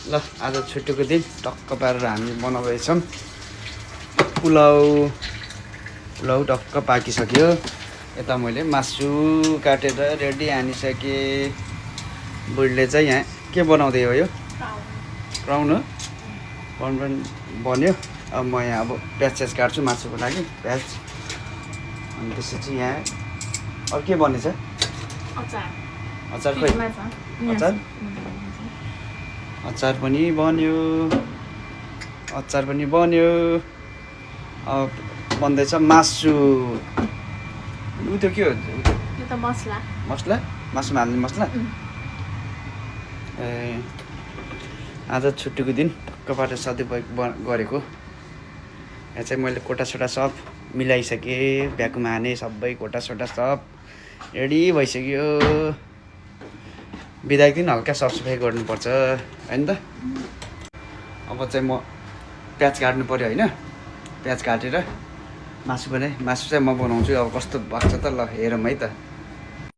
ल आज छुट्टीको दिन टक्क पारेर हामी बनाउँदैछौँ पुलाउ टक्क पाकिसक्यो। यता मैले मासु काटेर रेडी हानिसकेँ। बुढीले चाहिँ यहाँ के बनाउँदै हो? यो प्राउन हो। प्राउन पनि बन्यो। अब म यहाँ अब प्याज काट्छु मासुको लागि प्याज। अनि त्यसपछि यहाँ अरू के बनेछ? अचार खोइ अचार पनि बन्यो। अब बन्दैछ मासु। उ त्यो के हो? यो त मसला मासुमा हाल्ने मसला। ए आज छुट्टीको दिन टक्कबाट सधैँ गरेको। यहाँ चाहिँ मैले कोटासोटा सब मिलाइसकेँ। भ्याकुम हाने सबै कोटासोटा सब रेडी भइसक्यो। बिदाको दिन हल्का सफाइ गर्नुपर्छ होइन त। अब चाहिँ म प्याज काट्नु पऱ्यो होइन। प्याज काटेर मासु चाहिँ म बनाउँछु। अब कस्तो भएको छ त ल हेरौँ है त।